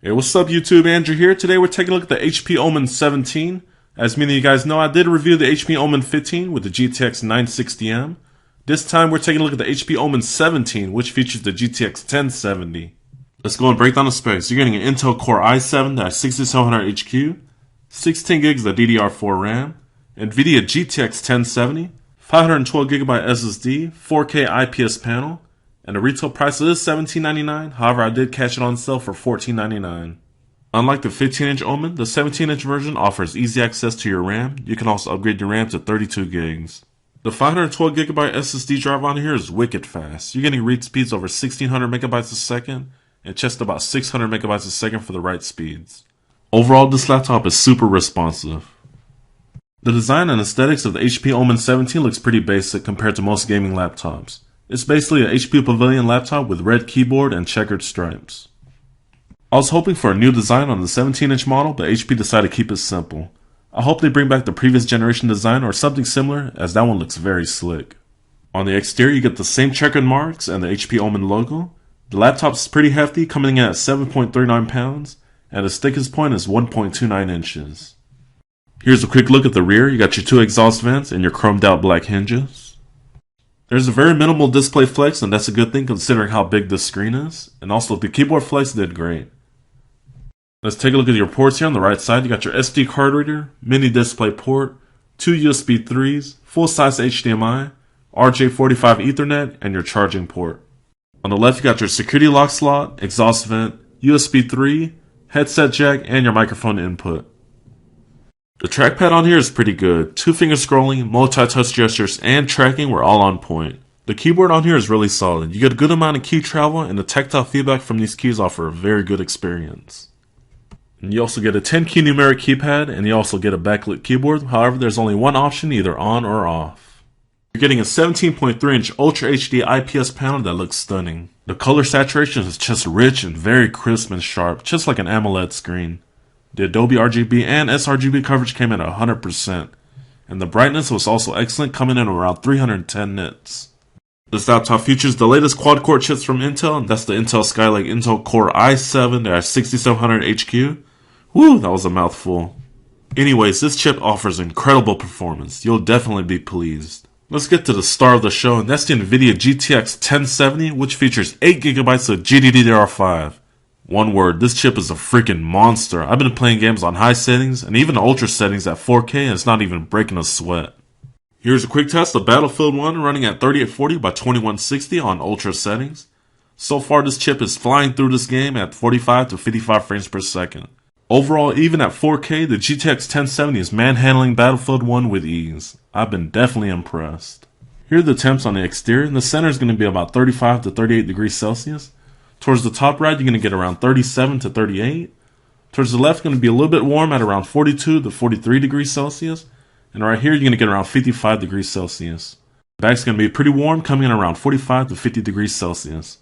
Hey, what's up YouTube, Andrew here. Today we're taking a look at the HP Omen 17. As many of you guys know, I did review the HP Omen 15 with the GTX 960M. This time we're taking a look at the HP Omen 17, which features the GTX 1070. Let's go and break down the specs. You're getting an Intel Core i7 that has 6700 HQ, 16 gigs of DDR4 RAM, NVIDIA GTX 1070, 512GB SSD, 4K IPS panel, and the retail price is $17.99. However, I did catch it on sale for $14.99. Unlike the 15-inch Omen, the 17-inch version offers easy access to your RAM. You can also upgrade your RAM to 32 gigs. The 512GB SSD drive on here is wicked fast. You're getting read speeds over 1600 megabytes a second and just about 600 megabytes a second for the write speeds. Overall, this laptop is super responsive. The design and aesthetics of the HP Omen 17 looks pretty basic compared to most gaming laptops. It's basically a HP Pavilion laptop with red keyboard and checkered stripes. I was hoping for a new design on the 17-inch model, but HP decided to keep it simple. I hope they bring back the previous generation design or something similar, as that one looks very slick. On the exterior, you get the same checkered marks and the HP Omen logo. The laptop is pretty hefty, coming in at 7.39 pounds, and its thickest point is 1.29 inches. Here's a quick look at the rear. You got your two exhaust vents and your chromed out black hinges. There's a very minimal display flex, and that's a good thing considering how big this screen is. And also, the keyboard flex did great. Let's take a look at your ports here. On the right side, you got your SD card reader, mini display port, two USB 3s, full-size HDMI, RJ45 Ethernet, and your charging port. On the left, you got your security lock slot, exhaust vent, USB 3, headset jack, and your microphone input. The trackpad on here is pretty good. Two-finger scrolling, multi-touch gestures, and tracking were all on point. The keyboard on here is really solid. You get a good amount of key travel, and the tactile feedback from these keys offer a very good experience. And you also get a 10-key numeric keypad, and you also get a backlit keyboard. However, there's only one option, either on or off. You're getting a 17.3-inch Ultra HD IPS panel that looks stunning. The color saturation is just rich and very crisp and sharp, just like an AMOLED screen. The Adobe RGB and sRGB coverage came in at 100%, and the brightness was also excellent, coming in around 310 nits. This laptop features the latest quad-core chips from Intel, and that's the Intel Skylake Intel Core i7 that has 6700 HQ. Woo, that was a mouthful. Anyways, this chip offers incredible performance. You'll definitely be pleased. Let's get to the star of the show, and that's the NVIDIA GTX 1070, which features 8GB of GDDR5. One word, this chip is a freaking monster. I've been playing games on high settings and even ultra settings at 4K, and it's not even breaking a sweat. Here's a quick test of Battlefield 1 running at 3840 by 2160 on ultra settings. So far this chip is flying through this game at 45 to 55 frames per second. Overall, even at 4K, the GTX 1070 is manhandling Battlefield 1 with ease. I've been definitely impressed. Here are the temps on the exterior, and the center is going to be about 35 to 38 degrees Celsius. Towards the top right, you're going to get around 37 to 38. Towards the left, going to be a little bit warm at around 42 to 43 degrees Celsius. And right here, you're going to get around 55 degrees Celsius. The back's going to be pretty warm, coming in around 45 to 50 degrees Celsius.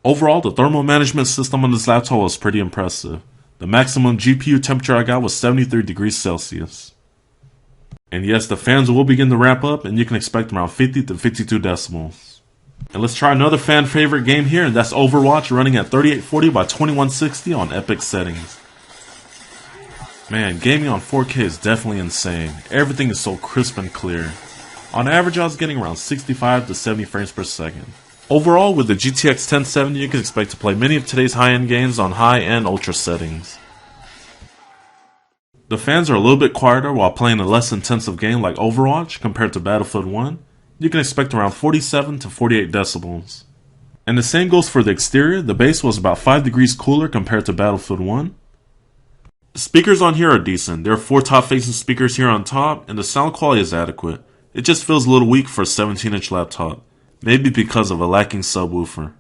Overall, the thermal management system on this laptop was pretty impressive. The maximum GPU temperature I got was 73 degrees Celsius. And yes, the fans will begin to ramp up, and you can expect around 50 to 52 decibels. And let's try another fan favorite game here, and that's Overwatch running at 3840 by 2160 on epic settings. Man, gaming on 4K is definitely insane. Everything is so crisp and clear. On average, I was getting around 65 to 70 frames per second. Overall, with the GTX 1070, you can expect to play many of today's high-end games on high and ultra settings. The fans are a little bit quieter while playing a less intensive game like Overwatch compared to Battlefield 1. You can expect around 47 to 48 decibels. And the same goes for the exterior. The base was about 5 degrees cooler compared to Battlefield 1. The speakers on here are decent. There are 4 top-facing speakers here on top, and the sound quality is adequate. It just feels a little weak for a 17-inch laptop, maybe because of a lacking subwoofer.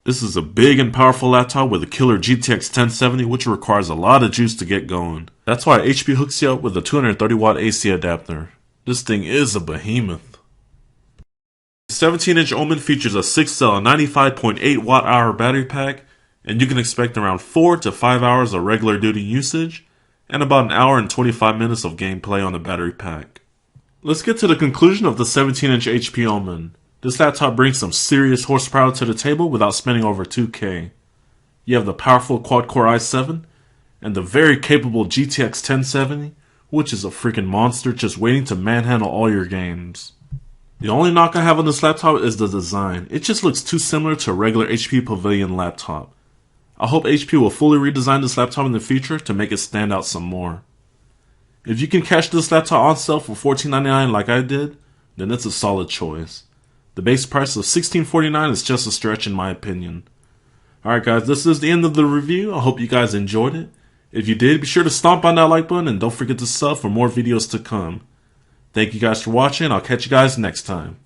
This is a big and powerful laptop with a killer GTX 1070, which requires a lot of juice to get going. That's why HP hooks you up with a 230-watt AC adapter. This thing is a behemoth. The 17-inch Omen features a 6-cell 95.8 watt-hour battery pack, and you can expect around 4 to 5 hours of regular duty usage, and about an hour and 25 minutes of gameplay on the battery pack. Let's get to the conclusion of the 17-inch HP Omen. This laptop brings some serious horsepower to the table without spending over $2K. you have the powerful quad-core i7, and the very capable GTX 1070, which is a freaking monster just waiting to manhandle all your games. The only knock I have on this laptop is the design. It just looks too similar to a regular HP Pavilion laptop. I hope HP will fully redesign this laptop in the future to make it stand out some more. If you can catch this laptop on sale for $14.99 like I did, then it's a solid choice. The base price of $16.49 is just a stretch in my opinion. Alright guys, this is the end of the review. I hope you guys enjoyed it. If you did, be sure to stomp on that like button and don't forget to sub for more videos to come. Thank you guys for watching. I'll catch you guys next time.